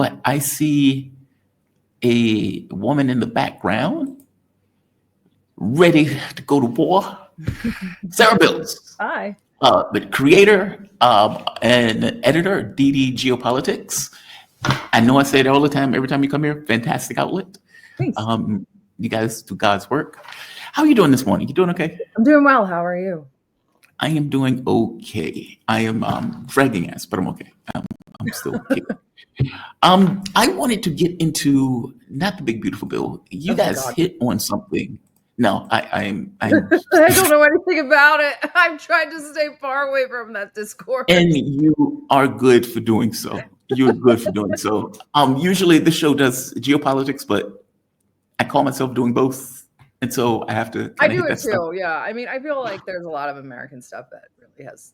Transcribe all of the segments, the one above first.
but I see a woman in the background ready to go to war. Sarah Bils, Hi. the creator and editor of DD Geopolitics. I know I say it all the time, every time you come here. Fantastic outlet. Thanks. You guys do God's work. How are you doing this morning? You doing okay? I'm doing well. How are you? I am doing okay. I am dragging ass, but I'm okay. I'm still okay. I wanted to get into not the big beautiful bill. You guys hit on something. No, I'm I don't know anything about it. I'm trying to stay far away from that discourse. And you are good for doing so. You're good for doing so. Usually the show does geopolitics, but I call myself doing both. And so I have to I do hit it that too. stuff. Yeah. I mean, I feel like there's a lot of American stuff that really has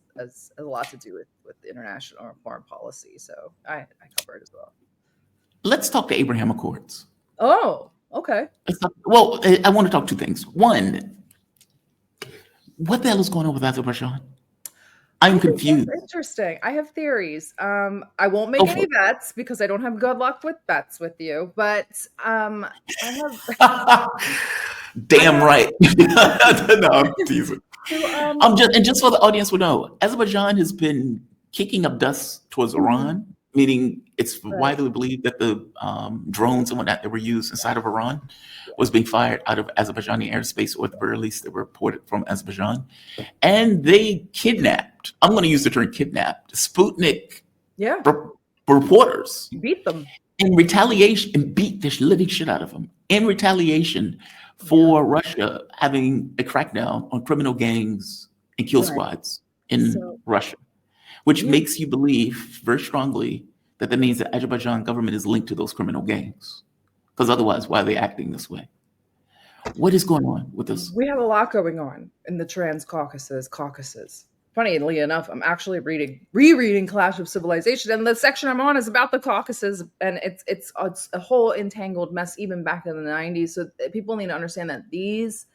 a lot to do with international or foreign policy. So I cover it as well. Let's talk the Abraham Accords. Oh, okay. Well, I want to talk two things. One, what the hell is going on with Azerbaijan? I'm confused. That's interesting. I have theories. I won't make any bets because I don't have good luck with bets with you. But I have. Damn right. No, I'm teasing. Just so the audience would know, Azerbaijan has been kicking up dust towards Iran, meaning it's widely believed that the drones and whatnot that were used inside of Iran was being fired out of Azerbaijani airspace, or at the very least they were reported from Azerbaijan. And they kidnapped, I'm going to use the term kidnapped, Sputnik reporters. You beat them. In retaliation, and beat the living shit out of them. In retaliation for Russia having a crackdown on criminal gangs and kill squads in Russia, which makes you believe very strongly that means the Azerbaijan government is linked to those criminal gangs. Because otherwise, why are they acting this way? What is going on with this? We have a lot going on in the Caucasus. Funnily enough, I'm actually rereading Clash of Civilization, and the section I'm on is about the Caucasus, and it's a whole entangled mess even back in the 90s. So people need to understand that these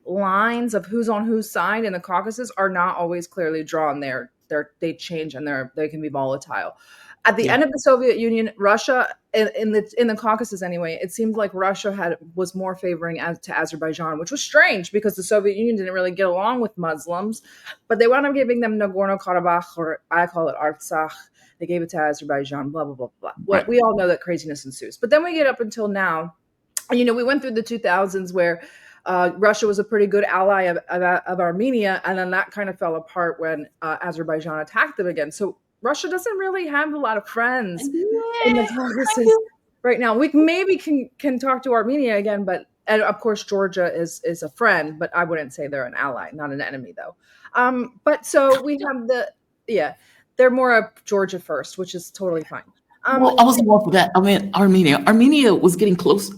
lines of who's on whose side in the Caucasus are not always clearly drawn. They change, and they can be volatile. At the end of the Soviet Union, Russia in the Caucasus anyway, it seemed like Russia was more favoring to Azerbaijan, which was strange because the Soviet Union didn't really get along with Muslims, but they wound up giving them Nagorno-Karabakh, or I call it Artsakh. They gave it to Azerbaijan, blah, blah, blah, blah. Well, we all know that craziness ensues. But then we get up until now, and we went through the 2000s where Russia was a pretty good ally of Armenia, and then that kind of fell apart when Azerbaijan attacked them again. So Russia doesn't really have a lot of friends in the Caucasus right now. We maybe can talk to Armenia again, and of course Georgia is a friend, but I wouldn't say they're an ally, not an enemy though. But so we have they're more of Georgia first, which is totally fine. Well, I wasn't wrong for that. I mean, Armenia was getting close.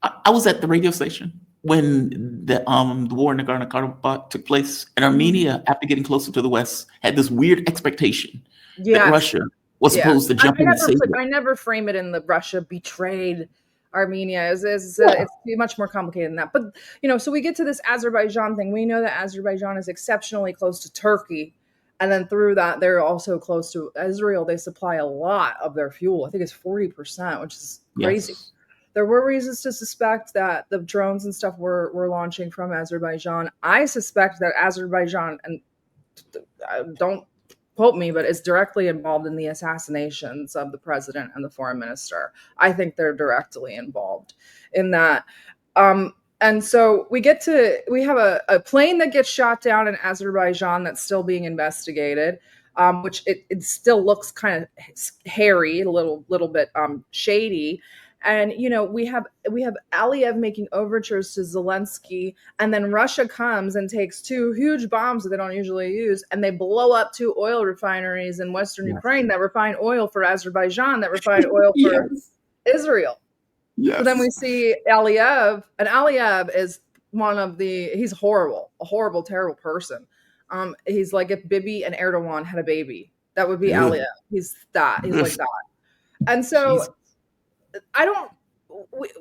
I was at the radio station when the war in Nagorno-Karabakh took place, and Armenia, after getting closer to the West, had this weird expectation that Russia was supposed to jump in and save it. I never frame it in the Russia betrayed Armenia. It's much more complicated than that. But, so we get to this Azerbaijan thing. We know that Azerbaijan is exceptionally close to Turkey. And then through that, they're also close to Israel. They supply a lot of their fuel. I think it's 40%, which is crazy. Yes. There were reasons to suspect that the drones and stuff were launching from Azerbaijan. I suspect that Azerbaijan, and don't quote me, but is directly involved in the assassinations of the president and the foreign minister. I think they're directly involved in that. And so we have a plane that gets shot down in Azerbaijan that's still being investigated, which it still looks kind of hairy, a little bit shady. And, we have Aliyev making overtures to Zelensky, and then Russia comes and takes two huge bombs that they don't usually use, and they blow up two oil refineries in Western Ukraine that refine oil for Azerbaijan, that refine oil for Israel. Yes. So then we see Aliyev, and Aliyev is he's horrible, a horrible, terrible person. He's like if Bibi and Erdogan had a baby, that would be Aliyev. He's like that. And so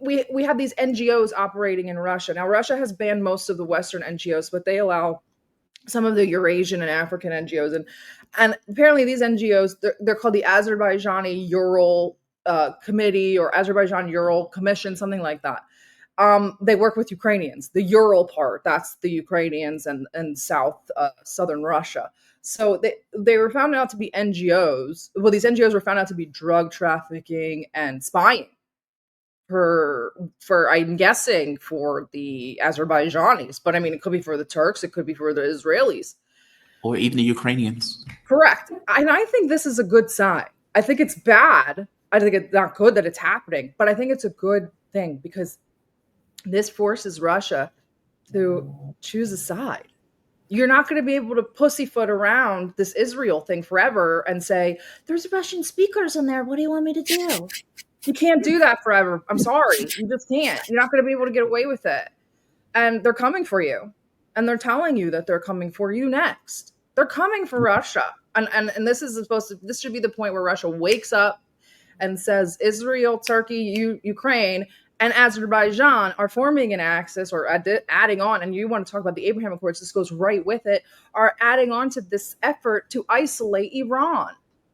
we have these NGOs operating in Russia. Now, Russia has banned most of the Western NGOs, but they allow some of the Eurasian and African NGOs. And apparently these NGOs, they're called the Azerbaijani Ural Committee or Azerbaijan Ural Commission, something like that. They work with Ukrainians. The Ural part, that's the Ukrainians and southern Russia. So they were found out to be NGOs. Well, these NGOs were found out to be drug trafficking and spying for I'm guessing for the Azerbaijanis, but I mean it could be for the Turks, it could be for the Israelis, or even the Ukrainians. correct. And I think this is a good sign. I think it's bad. I think it's not good that it's happening, but I think it's a good thing because this forces Russia to choose a side. You're not going to be able to pussyfoot around this Israel thing forever and say, there's Russian speakers in there. What do you want me to do? You can't do that forever. I'm sorry. You just can't. You're not going to be able to get away with it. And they're coming for you. And they're telling you that they're coming for you next. They're coming for Russia. And this this should be the point where Russia wakes up and says, Israel, Turkey, Ukraine, and Azerbaijan are forming an axis or adding on, and you want to talk about the Abraham Accords, this goes right with it, are adding on to this effort to isolate Iran.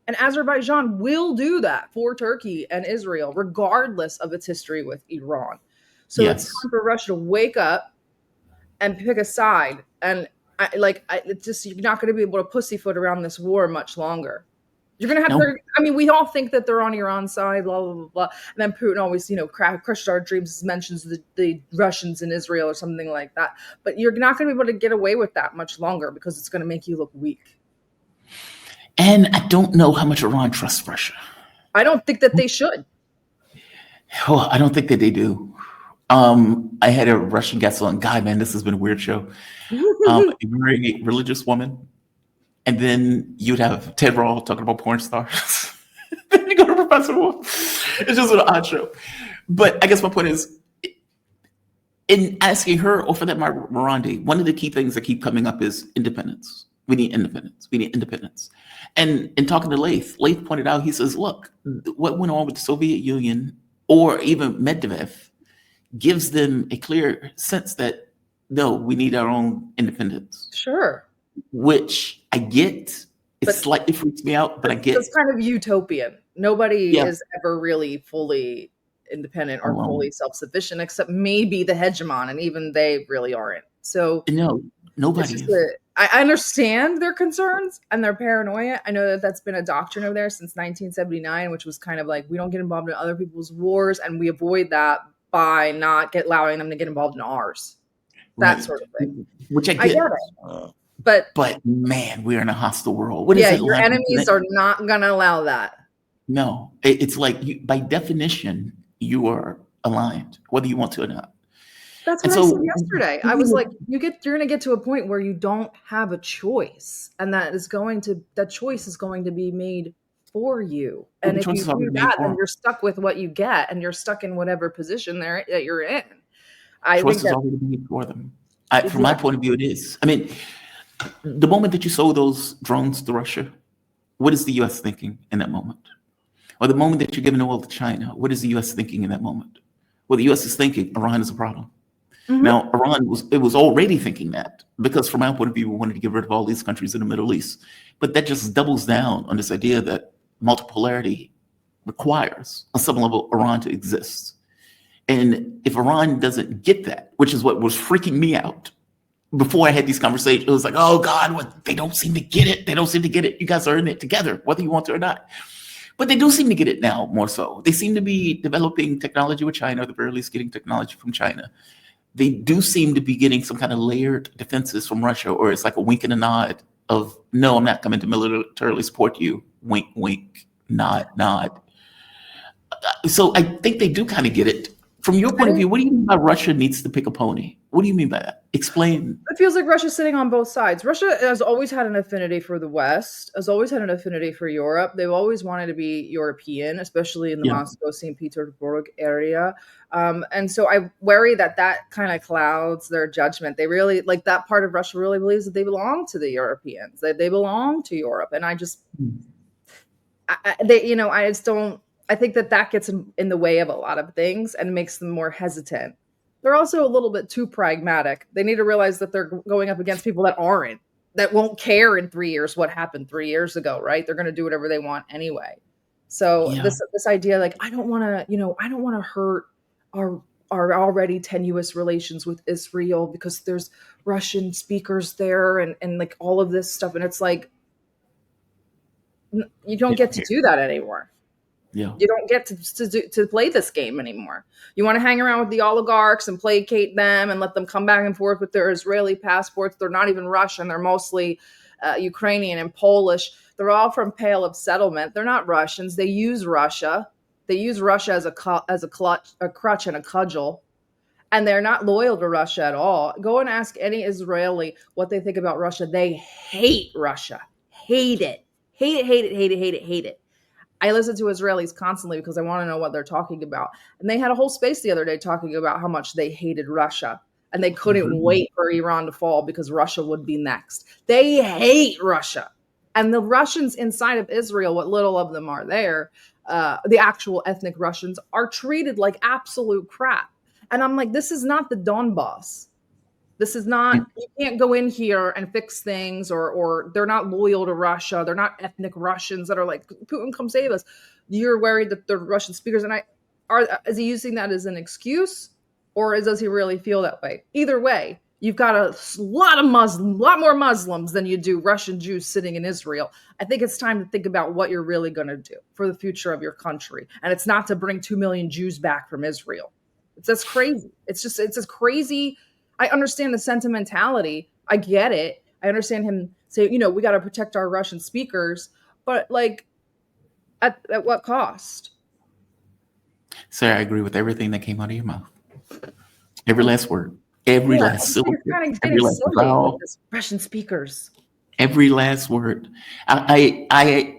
And Azerbaijan will do that for Turkey and Israel, regardless of its history with Iran. So Yes. it's time for Russia to wake up and pick a side. And it's just, you're not going to be able to pussyfoot around this war much longer. You're going to have to, I mean, we all think that they're on Iran's side, blah, blah, blah, blah. And then Putin always, crushed our dreams, mentions the Russians in Israel or something like that. But you're not going to be able to get away with that much longer because it's going to make you look weak. And I don't know how much Iran trusts Russia. I don't think that they should. Oh, I don't think that they do. I had a Russian guest on. God, man, this has been a weird show. A very religious woman. And then you'd have Ted Rawl talking about porn stars. Then you go to Professor Wolf. It's just an odd show. But I guess my point is, in asking her, or for that matter, Morandi, one of the key things that keep coming up is independence. We need independence. We need independence. And in talking to Laith pointed out, he says, look, what went on with the Soviet Union or even Medvedev gives them a clear sense that, no, we need our own independence. Sure. Which I get. It slightly freaks me out, but I get. It's kind of utopian. Nobody is ever really fully independent or fully self-sufficient, except maybe the hegemon, and even they really aren't. So no, nobody is. I understand their concerns and their paranoia. I know that that's been a doctrine of theirs since 1979, which was kind of like, we don't get involved in other people's wars, and we avoid that by not allowing them to get involved in ours. That sort of thing. Which I get it. But man, we're in a hostile world. What is it? Your enemies are not going to allow that. No, it's like by definition, you are aligned, whether you want to or not. That's what I said yesterday. I was like, you're going to get to a point where you don't have a choice, and that choice is going to be made for you. And if you do that, then you're stuck with what you get, and you're stuck in whatever position that you're in. Choice is already made for them. From my point of view, it is. I mean, the moment that you sold those drones to Russia, what is the U.S. thinking in that moment? Or the moment that you're giving oil to China, what is the U.S. thinking in that moment? Well, the U.S. is thinking Iran is a problem. Mm-hmm. Now, Iran was already thinking that, because from our point of view, we wanted to get rid of all these countries in the Middle East. But that just doubles down on this idea that multipolarity requires, on some level, Iran to exist. And if Iran doesn't get that, which is what was freaking me out before I had these conversations, it was like, oh God, they don't seem to get it. They don't seem to get it. You guys are in it together, whether you want to or not. But they do seem to get it now more so. They seem to be developing technology with China, or at the very least getting technology from China. They do seem to be getting some kind of layered defenses from Russia, or it's like a wink and a nod of, no, I'm not coming to militarily support you. Wink, wink, nod, nod. So I think they do kind of get it. From your point of view, what do you mean by Russia needs to pick a pony? What do you mean by that? Explain. It feels like Russia's sitting on both sides. Russia has always had an affinity for the West, has always had an affinity for Europe. They've always wanted to be European, especially in the Moscow, St. Petersburg area. And so I worry that kind of clouds their judgment. They really, like, that part of Russia really believes that they belong to the Europeans, that they belong to Europe. And I just, I just don't. I think that gets in the way of a lot of things and makes them more hesitant. They're also a little bit too pragmatic. They need to realize that they're going up against people that won't care in 3 years what happened 3 years ago, right? They're going to do whatever they want anyway. So Yeah. this idea, like, I don't want to, I don't want to hurt our already tenuous relations with Israel because there's Russian speakers there and like all of this stuff, and it's like you don't get to do that anymore. Yeah. You don't get to play this game anymore. You want to hang around with the oligarchs and placate them and let them come back and forth with their Israeli passports. They're not even Russian. They're mostly Ukrainian and Polish. They're all from Pale of Settlement. They're not Russians. They use Russia. They use Russia as a crutch and a cudgel. And they're not loyal to Russia at all. Go and ask any Israeli what they think about Russia. They hate Russia. Hate it. Hate it, hate it, hate it, hate it, hate it. I listen to Israelis constantly because I want to know what they're talking about. And they had a whole space the other day talking about how much they hated Russia. And they couldn't wait for Iran to fall because Russia would be next. They hate Russia. And the Russians inside of Israel, what little of them are there, the actual ethnic Russians, are treated like absolute crap. And I'm like, this is not the Donbass. This is not, you can't go in here and fix things, or they're not loyal to Russia. They're not ethnic Russians that are like, Putin, come save us. You're worried that the Russian speakers, and is he using that as an excuse, or does he really feel that way? Either way, you've got a lot more Muslims than you do Russian Jews sitting in Israel. I think it's time to think about what you're really going to do for the future of your country. And it's not to bring 2 million Jews back from Israel. That's crazy. It's just crazy. I understand the sentimentality. I get it. I understand him say, we got to protect our Russian speakers, but like, at what cost? Sir, I agree with everything that came out of your mouth. Every last word. Every last syllable. Every last vowel. Russian speakers. Every last word. I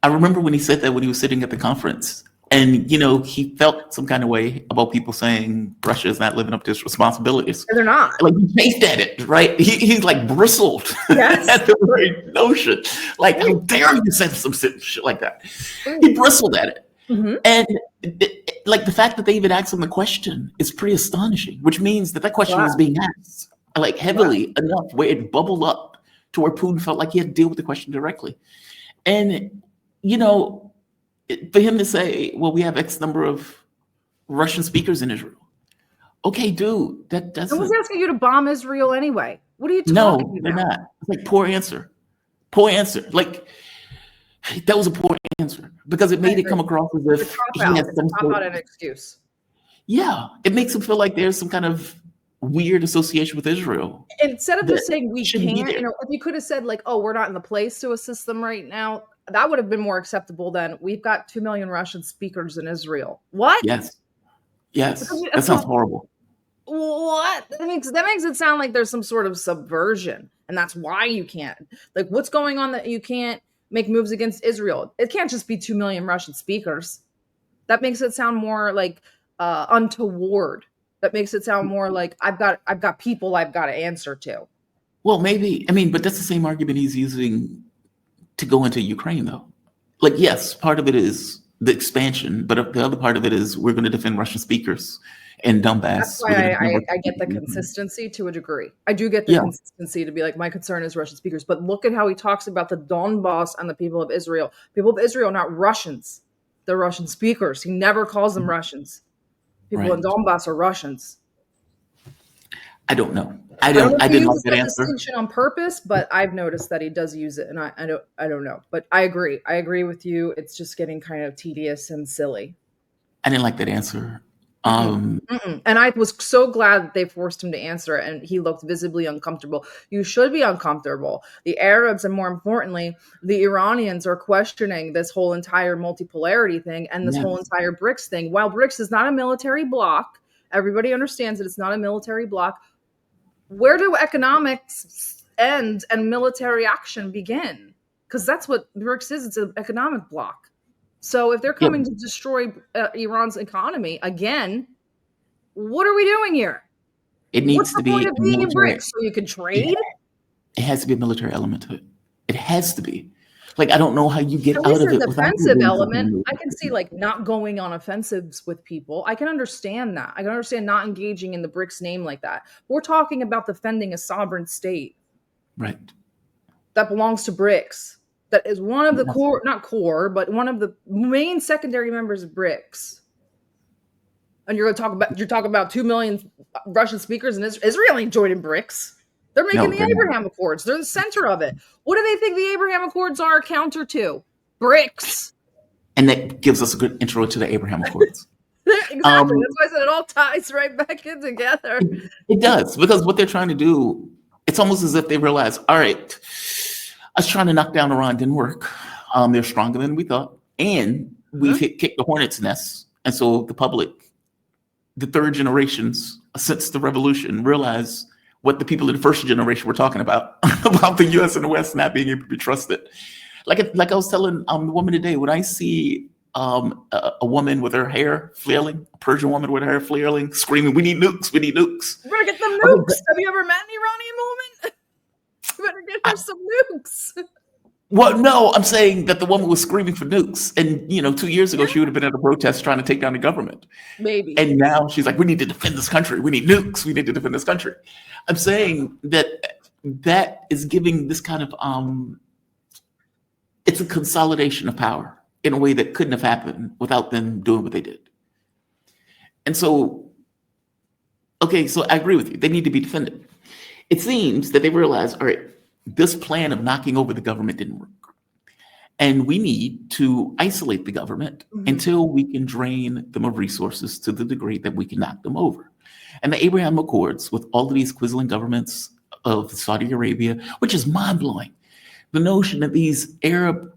remember when he said that when he was sitting at the conference. And, he felt some kind of way about people saying Russia is not living up to its responsibilities. And they're not. Like, he chafed at it, right? He's like bristled at the very notion. Like, how dare you say some shit like that? He bristled at it. Mm-hmm. And like the fact that they even asked him the question is pretty astonishing, which means that question was being asked like heavily enough where it bubbled up to where Putin felt like he had to deal with the question directly. And, for him to say, well, we have X number of Russian speakers in Israel. Okay, dude, that doesn't... I was asking you to bomb Israel anyway. What are you talking about? No, they're not. It's like, poor answer. Poor answer. Like, that was a poor answer because it made it come across as if he had some sort of an excuse. Yeah, it makes him feel like there's some kind of weird association with Israel. Instead of just saying we can't, if you could have said like, oh, we're not in the place to assist them right now, that would have been more acceptable than we've got 2 million Russian speakers in Israel. What? Yes. That sounds horrible. What? That makes it sound like there's some sort of subversion, and that's why you can't. Like, what's going on that you can't make moves against Israel? It can't just be 2 million Russian speakers. That makes it sound more like untoward. That makes it sound more like I've got people I've got to answer to. Well, maybe. But that's the same argument he's using to go into Ukraine, though. Like, yes, part of it is the expansion, but the other part of it is we're going to defend Russian speakers in Donbass. That's why I get the consistency to a degree. I do get the consistency to be like, my concern is Russian speakers. But look at how he talks about the Donbass and the people of Israel. People of Israel, not Russians. They're Russian speakers. He never calls them Russians. People in Donbass are Russians. I don't know. I didn't like that answer. Distinction on purpose, but I've noticed that he does use it, and I don't know. But I agree. I agree with you. It's just getting kind of tedious and silly. I didn't like that answer. And I was so glad that they forced him to answer it, and he looked visibly uncomfortable. You should be uncomfortable. The Arabs, and more importantly, the Iranians, are questioning this whole entire multipolarity thing and this whole entire BRICS thing. While BRICS is not a military bloc, everybody understands that it's not a military bloc. Where do economics end and military action begin? Because that's what BRICS is. It's an economic bloc. So if they're coming to destroy Iran's economy again, what are we doing here? It needs to be point of being in BRICS so you can trade. It has to be a military element to it. It has to be. Like, I don't know how you get out of it. The defensive element, I can see like not going on offensives with people. I can understand that. I can understand not engaging in the BRICS name like that. We're talking about defending a sovereign state. Right. That belongs to BRICS. that is one of the core, not core, but one of the main secondary members of BRICS. And you're talking about 2 million Russian speakers, and Israel ain't joining BRICS. They're making the Abraham Accords. They're the center of it. What do they think the Abraham Accords are a counter to? BRICS. And that gives us a good intro to the Abraham Accords. Exactly. That's why I said it all ties right back in together. It does, because what they're trying to do, it's almost as if they realize, all right, us trying to knock down Iran didn't work. They're stronger than we thought. And we've kicked the hornet's nest. And so the public, the third generations since the revolution, realize what the people in the first generation were talking about the U.S. and the West not being able to be trusted. Like I was telling the woman today, when I see a woman with her hair flailing, a Persian woman with her hair flailing, screaming, "We need nukes! We need nukes!" We're gonna get them nukes. Have you ever met an Iranian woman? You better get her some nukes. Well, no, I'm saying that the woman was screaming for nukes, and 2 years ago she would have been at a protest trying to take down the government. Maybe. And now she's like, "We need to defend this country. We need nukes. We need to defend this country." I'm saying that is giving this kind of it's a consolidation of power in a way that couldn't have happened without them doing what they did. And so, okay, so I agree with you. They need to be defended. It seems that they realize, all right, this plan of knocking over the government didn't work. And we need to isolate the government until we can drain them of resources to the degree that we can knock them over. And the Abraham Accords, with all of these Quisling governments of Saudi Arabia, which is mind-blowing. The notion that these Arab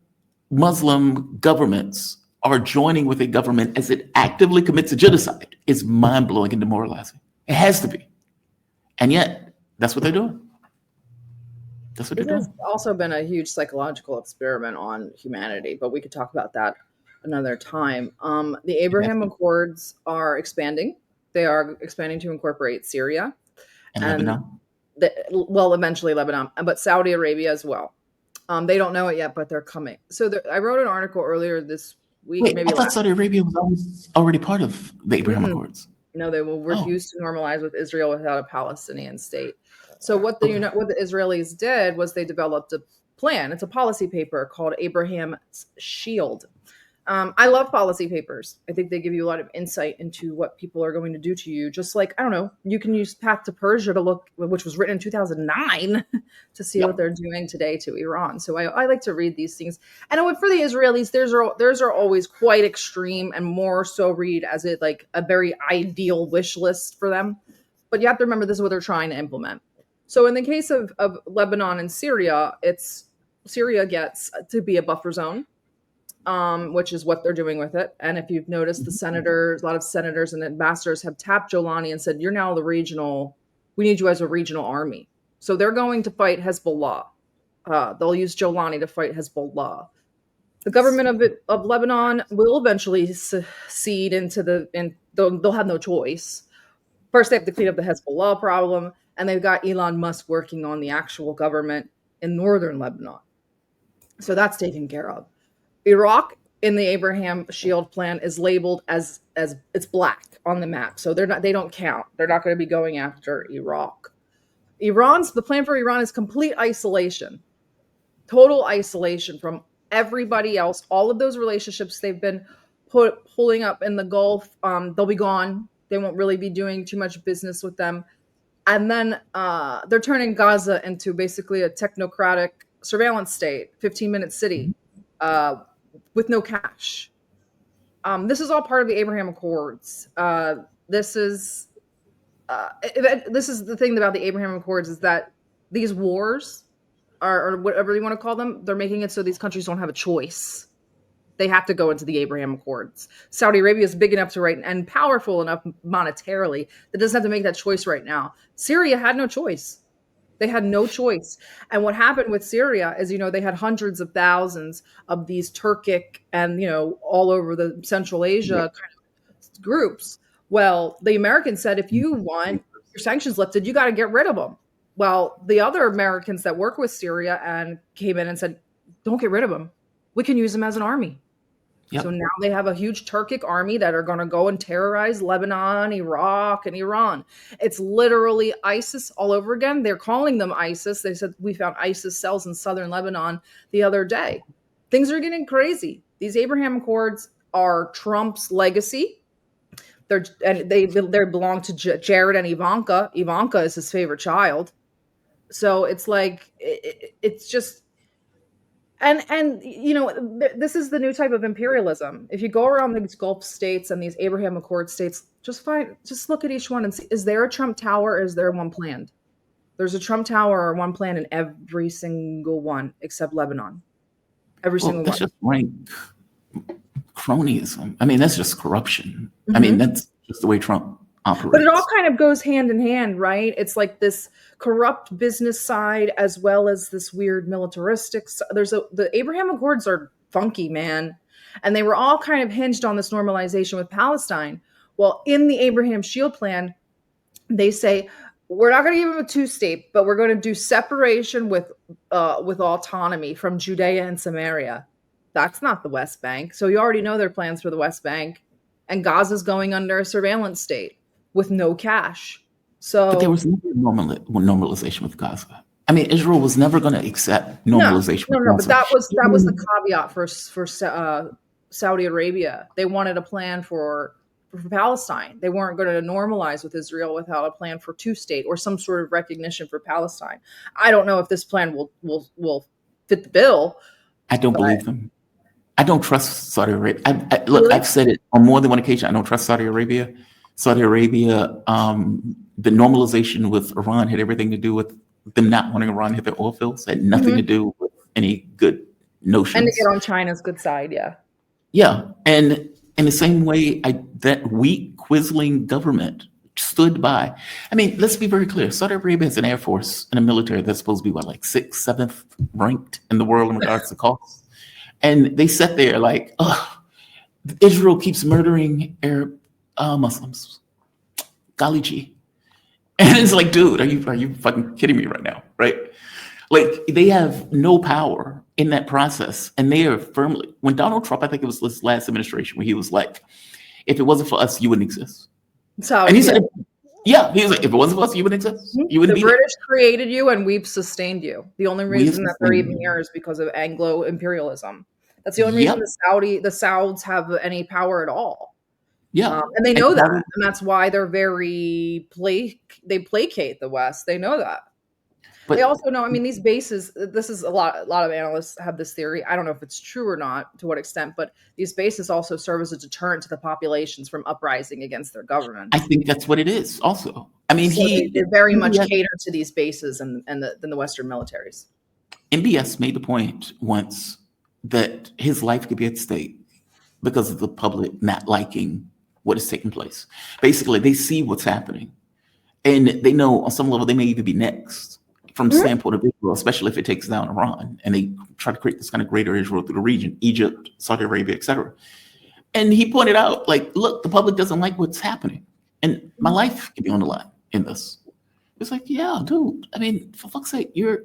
Muslim governments are joining with a government as it actively commits a genocide is mind-blowing and demoralizing. It has to be. And yet, that's what they're doing. That's what they're doing. It's also been a huge psychological experiment on humanity, but we could talk about that another time. The Abraham Accords are expanding. They are expanding to incorporate Syria. And Lebanon. Eventually Lebanon, but Saudi Arabia as well. They don't know it yet, but they're coming. So I wrote an article earlier this week. Wait, I thought Saudi Arabia was already part of the Abraham Accords. No, they will refuse to normalize with Israel without a Palestinian state. So what the Israelis did was they developed a plan. It's a policy paper called Abraham's Shield. I love policy papers. I think they give you a lot of insight into what people are going to do to you. Just like, I don't know, you can use Path to Persia to look, which was written in 2009, to see what they're doing today to Iran. So I like to read these things. And for the Israelis, theirs are always quite extreme and more so read as a very ideal wish list for them. But you have to remember this is what they're trying to implement. So in the case of Lebanon and Syria, Syria gets to be a buffer zone. Which is what they're doing with it. And if you've noticed, a lot of senators and ambassadors have tapped Jolani and said, "You're now we need you as a regional army." So they're going to fight Hezbollah. They'll use Jolani to fight Hezbollah. The government of Lebanon will eventually secede they'll have no choice. First, they have to clean up the Hezbollah problem, and they've got Elon Musk working on the actual government in northern Lebanon. So that's taken care of. Iraq in the Abraham Shield plan is labeled as it's black on the map. So they don't count. They're not going to be going after Iraq. The plan for Iran is complete isolation, total isolation from everybody else. All of those relationships they've been pulling up in the Gulf, they'll be gone. They won't really be doing too much business with them. And then they're turning Gaza into basically a technocratic surveillance state, 15-minute city. With no cash. This is all part of the Abraham Accords. This is the thing about the Abraham Accords is that these wars or whatever you want to call them, they're making it so these countries don't have a choice. They have to go into the Abraham Accords. Saudi Arabia is big enough and powerful enough monetarily that doesn't have to make that choice right now. Syria had no choice. They had no choice. And what happened with Syria is, they had hundreds of thousands of these Turkic and, all over the Central Asia kind of groups. Well, the Americans said, if you want your sanctions lifted, you got to get rid of them. Well, the other Americans that work with Syria and came in and said, don't get rid of them. We can use them as an army. Yep. So now they have a huge Turkic army that are going to go and terrorize Lebanon, Iraq, and Iran. It's literally ISIS all over again. They're calling them ISIS. They said we found ISIS cells in southern Lebanon the other day. Things are getting crazy. These Abraham Accords are Trump's legacy. They belong to Jared and Ivanka. Ivanka is his favorite child. So it's like it's just and this is the new type of imperialism. If you go around these Gulf states and these Abraham Accord states, just look at each one and see, is there a Trump Tower or is there one planned? There's a Trump Tower or one planned in every single one except Lebanon. Every single that's one. just rank cronyism. I mean, that's just corruption. I mean, that's just the way Trump operates. But it all kind of goes hand in hand, right? It's like this corrupt business side as well as this weird militaristic. The Abraham Accords are funky, man. And they were all kind of hinged on this normalization with Palestine. Well, in the Abraham Shield Plan, they say, we're not going to give them a two-state, but we're going to do separation with autonomy from Judea and Samaria. That's not the West Bank. So you already know their plans for the West Bank. And Gaza's going under a surveillance state with no cash. But there was never normalization with Gaza. I mean, Israel was never going to accept normalization. No, but that was the caveat for Saudi Arabia. They wanted a plan for Palestine. They weren't going to normalize with Israel without a plan for two-state or some sort of recognition for Palestine. I don't know if this plan will fit the bill. I don't believe them. I don't trust Saudi Arabia. Look, I've said it on more than one occasion. I don't trust Saudi Arabia. Saudi Arabia, the normalization with Iran had everything to do with them not wanting Iran to hit their oil fields. It had nothing to do with any good notions. And to get on China's good side, yeah. Yeah, and in the same way, that weak, quisling government stood by. I mean, let's be very clear. Saudi Arabia has an air force and a military that's supposed to be, like 6th, 7th ranked in the world in regards to costs. And they sat there like, Israel keeps murdering Arab Muslims. Golly gee. And it's like, dude, are you fucking kidding me right now? Right? Like, they have no power in that process. And they are firmly, when Donald Trump, I think it was his last administration, where he was like, if it wasn't for us, you wouldn't exist. And he said, yeah, he was like, if it wasn't for us, you wouldn't exist. You wouldn't be there. The British created you and we've sustained you. The only reason that they're even here is because of Anglo imperialism. That's the only reason the Sauds have any power at all. Yeah. And they know that. And that's why they're they placate the West. They know that. But they also know, I mean, these bases, this is a lot of analysts have this theory. I don't know if it's true or not, to what extent, but these bases also serve as a deterrent to the populations from uprising against their government. I think that's what it is also. I mean, so they very much cater to these bases and the Western militaries. MBS made the point once that his life could be at stake because of the public not liking what is taking place. Basically, they see what's happening, and they know on some level they may even be next from the standpoint of Israel, especially if it takes down Iran, and they try to create this kind of greater Israel through the region, Egypt, Saudi Arabia, etc. And he pointed out, like, look, the public doesn't like what's happening, and my life could be on the line in this. It's like, yeah, dude. I mean, for fuck's sake, you're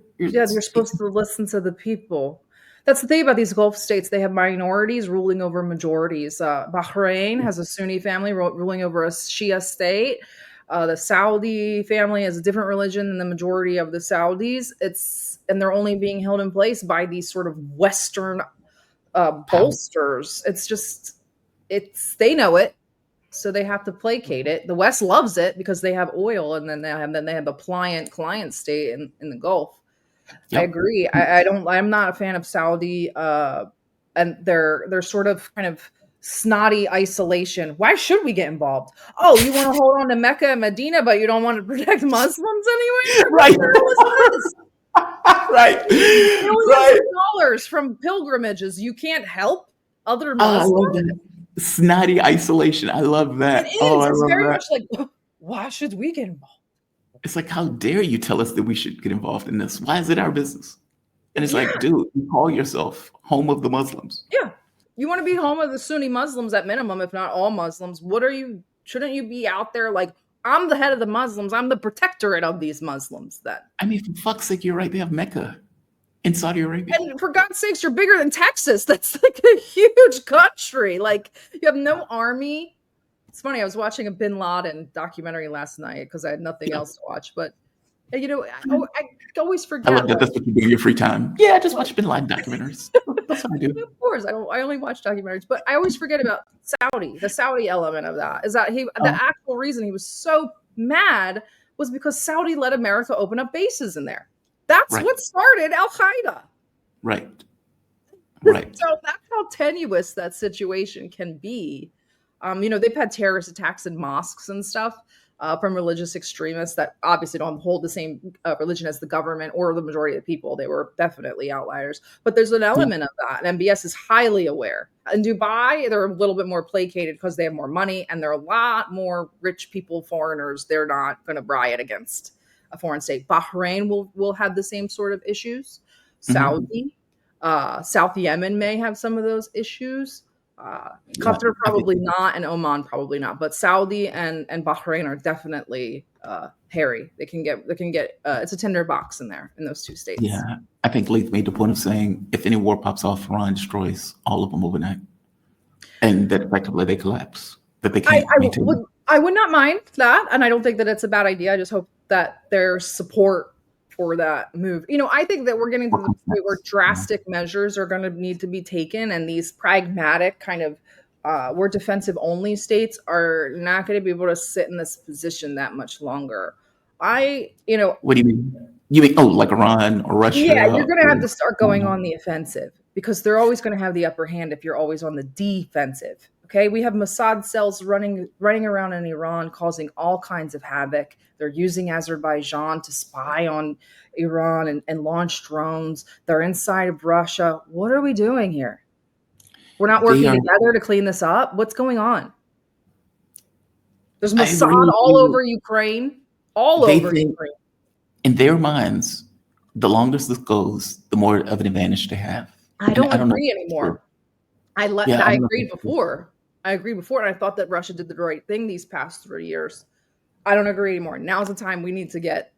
supposed to listen to the people. That's the thing about these Gulf states. They have minorities ruling over majorities. Bahrain has a Sunni family ruling over a Shia state. The Saudi family has a different religion than the majority of the Saudis. And they're only being held in place by these sort of Western bolsters. They know it, so they have to placate it. The West loves it because they have oil, and then they have the client state in the Gulf. Yep. I agree. I'm not a fan of Saudi and their sort of kind of snotty isolation. Why should we get involved? Oh, you want to hold on to Mecca and Medina, but you don't want to protect Muslims anyway? Right. Right. Millions of dollars from pilgrimages. You can't help other Muslims. I love that. Snotty isolation. I love that. It is. It's very much like, why should we get involved? It's like, how dare you tell us that we should get involved in this? Why is it our business? And it's like, dude, you call yourself home of the Muslims. Yeah. You want to be home of the Sunni Muslims at minimum, if not all Muslims. Shouldn't you be out there like, I'm the head of the Muslims. I'm the protectorate of these Muslims then. I mean, for fuck's sake, you're right. They have Mecca in Saudi Arabia. And for God's sakes, you're bigger than Texas. That's like a huge country. Like, you have no army. It's funny. I was watching a Bin Laden documentary last night because I had nothing else to watch. But, I always forget. I love that. That's what you do in your free time. Yeah, just watch Bin Laden documentaries. That's what I do. Of course, I only watch documentaries, but I always forget about the Saudi element of that. Is that the Oh, actual reason he was so mad was because Saudi let America open up bases in there. That's right, what started Al Qaeda. right, right. So that's how tenuous that situation can be. They've had terrorist attacks in mosques and stuff from religious extremists that obviously don't hold the same religion as the government or the majority of the people. They were definitely outliers. But there's an Yeah. element of that. And MBS is highly aware. In Dubai, they're a little bit more placated because they have more money and there are a lot more rich people, foreigners. They're not going to riot against a foreign state. Bahrain will have the same sort of issues. Mhm. Saudi. South Yemen may have some of those issues. Yeah, Qatar I think probably not, and Oman probably not. But Saudi and Bahrain are definitely hairy. They can get it's a tender box in there in those two states. yeah, I think Leith made the point of saying if any war pops off, Iran destroys all of them overnight, and that effectively they collapse, that they I, can't I maintain. would not mind that, and I don't think that it's a bad idea. I just hope that there's support for that move. I think that we're getting to What the comes point where next? Yeah. drastic measures are going to need to be taken, and these pragmatic kind of where defensive only states are not going to be able to sit in this position that much longer. What do you mean? You mean like Iran or Yeah, Russia? you're going to have Or to start going on the offensive because they're always going to have the upper hand if you're always on the defensive. Okay, we have Mossad cells running around in Iran, causing all kinds of havoc. They're using Azerbaijan to spy on Iran and launch drones. They're inside of Russia. What are we doing here? We're not they working are. together to clean this up. What's going on? There's I agree Mossad with all you. over Ukraine, all They over think Ukraine. in their minds, the longer this goes, the more of an advantage they have. I And don't I don't know if agree that's true. anymore. Yeah, I I don't know if agreed that's true. before. I agreed before, and I thought that Russia did the right thing these past 3 years. I don't agree anymore. Now's the time we need to get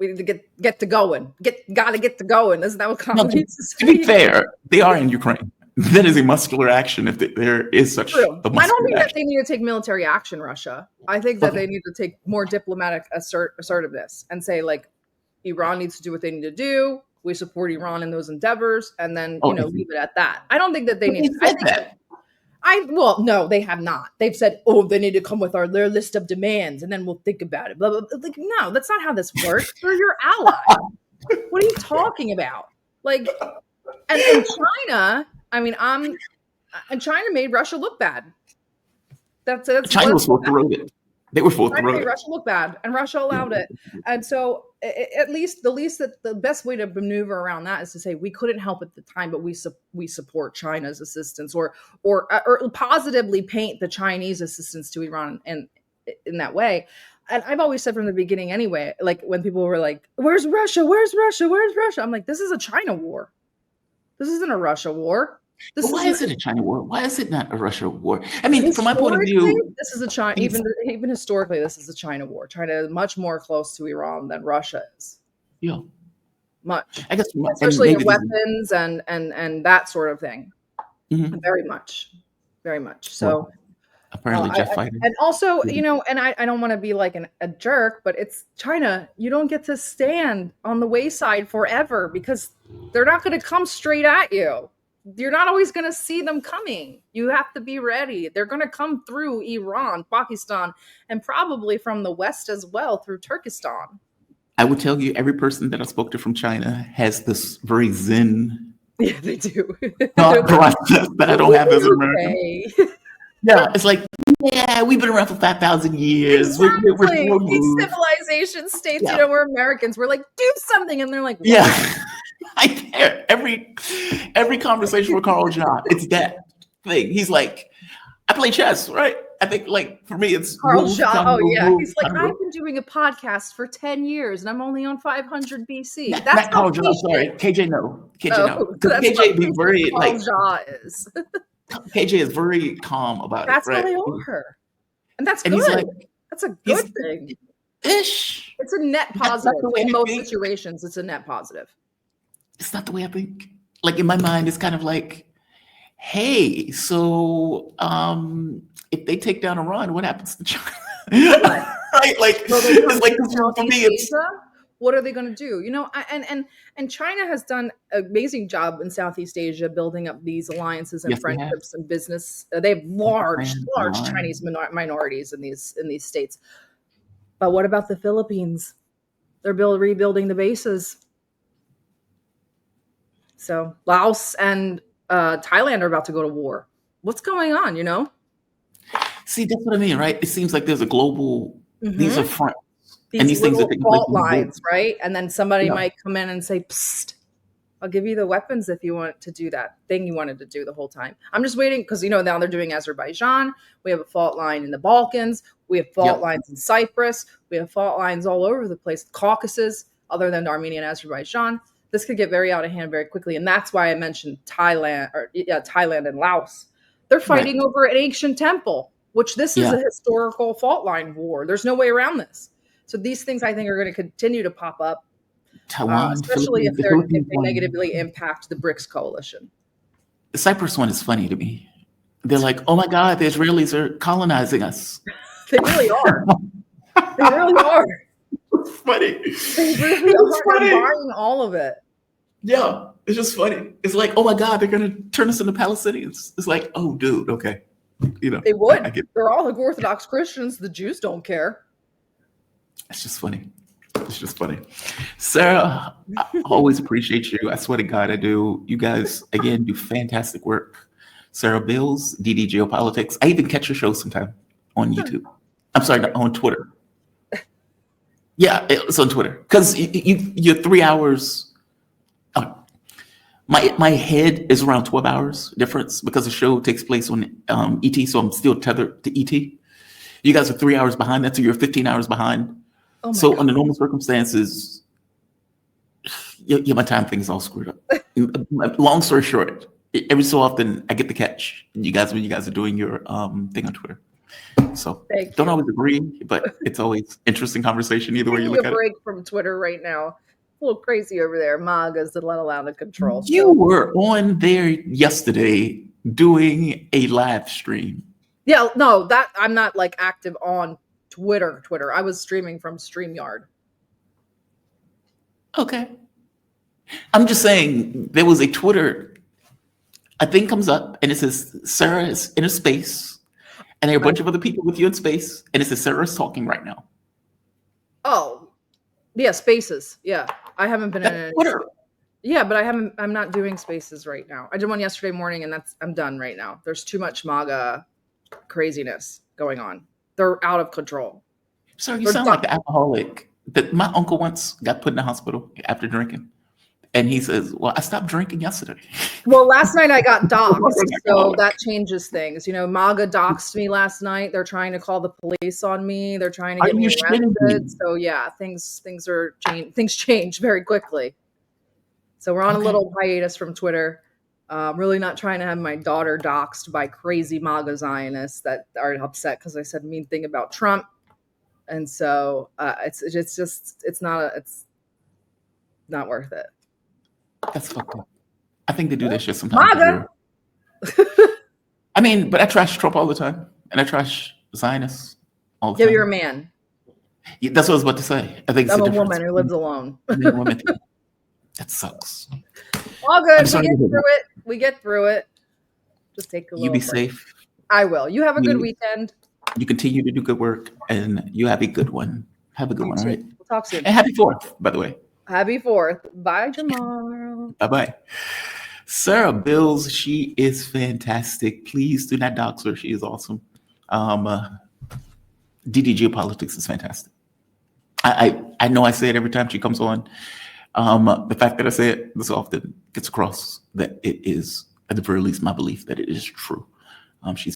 to going. Gotta get to going. Isn't that what No, comedy used to to say? be fair, they are in Ukraine. That is a muscular action if there is such True. a I don't muscular think that action. they need to take military action, Russia. I think that Okay. they need to take more diplomatic assertiveness and say, like, Iran needs to do what they need to do. We support Iran in those endeavors, and then Oh, leave it at that. I don't think that they but need they to. I said think that. no, they have not. They've said, oh, they need to come with their list of demands, and then we'll think about it. Blah, blah, blah. Like, no, that's not how this works. They're your ally. What are you talking about? Like, and China. I mean, and China made Russia look bad. That's China what was supposed to road it. They were supposed to China road made it. Russia look bad, and Russia Yeah. allowed it. And so, at least the best way to maneuver around that is to say we couldn't help at the time, but we support China's assistance, or positively paint the Chinese assistance to Iran in that way. And I've always said from the beginning, anyway, like when people were like, "Where's Russia? Where's Russia? Where's Russia?" I'm like, "This is a China war. This isn't a Russia war. But This why is is it a China war? Why is it not a Russia war? I mean, from my point of Historically, view, this is a China. it's Even historically, this is a China war. China is much more close to Iran than Russia is. you know, Much, I guess, and especially in maybe this is weapons and that sort of thing. mhm. Very much, very much. Well, So, apparently jet fighter. and also, Mhm. and I don't want to be like a jerk, but it's China. You don't get to stand on the wayside forever because they're not going to come straight at you. You're not always going to see them coming. You have to be ready. They're going to come through Iran, Pakistan, and probably from the West as well through Turkestan. I would tell you, every person that I spoke to from China has this very zen Yeah, they do. thought process that I don't have as an American. Okay. Yeah, it's like, yeah, we've been around for 5,000 years. We're Exactly. slow These move. civilization states, Yeah, we're Americans. We're like, do something. And they're like, what? yeah. I care. Every conversation with Carl John, it's that thing. He's like, I play chess, right? I think, like, for me, it's Carl move, Shaw. counter Oh, move, yeah. move, He's like, counter I've move. been doing a podcast for 10 years and I'm only on 500 BC. Not, That's not how Carl John, sorry. patient. KJ, no. KJ, no. Oh, Because that's how KJ be patient very, Carl like, Shaw is. KJ is very calm about it, That's how right? they are. And that's And he's good. like, That's a he's good thing. ish. It's a net That's not positive. the way In I most think. situations, it's a net positive. It's not the way I think. Like, in my mind, it's kind of like, hey, so if they take down Iran, what happens to China? What? Right? Like, Will they come it's like to for me, Southeast it's Asia? What are they going to do? And China has done an amazing job in Southeast Asia building up these alliances and Yes, they have. friendships and business. They have large Japan, Chinese minorities in these states. But what about the Philippines? They're rebuilding the bases. So Laos and Thailand are about to go to war. What's going on? See, that's what I mean, right? It seems like there's a global. These are fronts, and These these things are little taking place. fault lines, right? And then somebody Yeah. might come in and say, "Psst, I'll give you the weapons if you want to do that thing you wanted to do the whole time." I'm just waiting because now they're doing Azerbaijan. We have a fault line in the Balkans. We have fault lines in Cyprus. We have fault lines all over the place. Caucasus, other than Armenia and Azerbaijan. This could get very out of hand very quickly, and that's why I mentioned Thailand and Laos. They're fighting over an ancient temple, which this is a historical fault line war. There's no way around this. So these things I think are going to continue to pop up. Taiwan, especially if Philippines, they negatively impact the BRICS coalition. The Cyprus one is funny to me. They're like, "Oh my God, the Israelis are colonizing us." They really are. They really are. It's funny. They really are. They're buying all of it. Yeah, it's just funny. It's like, "Oh my God, they're going to turn us into Palestinians." It's like, "Oh, dude, okay." They would. They're all Orthodox Christians. The Jews don't care. It's just funny. It's just funny. Sarah, I always appreciate you. I swear to God, I do. You guys, again, do fantastic work. Sarah Bils, DD Geopolitics. I even catch your show sometime on YouTube. I'm sorry, on Twitter. Yeah, it's on Twitter. Because you're 3 hours. My head is around 12 hours difference because the show takes place on ET, so I'm still tethered to ET. You guys are 3 hours behind that, so you're 15 hours behind. Oh So God. under normal circumstances, my time thing's all screwed up. Long story short, every so often I get the catch you guys when you guys are doing your thing on Twitter. So don't always agree, but it's always interesting conversation either way you look at it. A break from Twitter right now. A little crazy over there. MAGA's a little out of control. You were on there yesterday doing a live stream. Yeah, no, that I'm not like active on Twitter. I was streaming from StreamYard. Okay. I'm just saying there was a Twitter, a thing comes up and it says Sarah is in a space and there are a bunch of other people with you in space and it says Sarah is talking right now. Oh, yeah, spaces. Yeah, I haven't been in Twitter. Yeah, but I'm not doing spaces right now. I did one yesterday morning and I'm done right now. There's too much MAGA craziness going on. They're out of control. Sir, you sound like the alcoholic that my uncle once got put in the hospital after drinking. And he says, "Well, I stopped drinking yesterday." Well, last night I got doxxed, so that changes things. MAGA doxxed me last night. They're trying to call the police on me. They're trying to get me arrested. So yeah, things change very quickly. So we're on a little hiatus from Twitter. Really not trying to have my daughter doxxed by crazy MAGA Zionists that are upset because I said a mean thing about Trump. And so it's not worth it. That's fucked up. I think they do that shit sometimes. MAGA. I mean, but I trash Trump all the time, and I trash Zionists all the time. Yeah, you're a man. Yeah, that's what I was about to say. I think I'm a woman who lives alone. That sucks. All good. We get through it. Just take a little. You be break. safe. I will. You have a good weekend. You continue to do good work, and you have a good one. Have a good one, all right? We'll talk soon. And happy 4th, by the way. Happy 4th. Bye, Jamal. Bye-bye. Sarah Bils, she is fantastic. Please do not dox her. She is awesome. DD Geopolitics is fantastic. I know I say it every time she comes on. The fact that I say it this often gets across that it is, at the very least, my belief that it is true. She's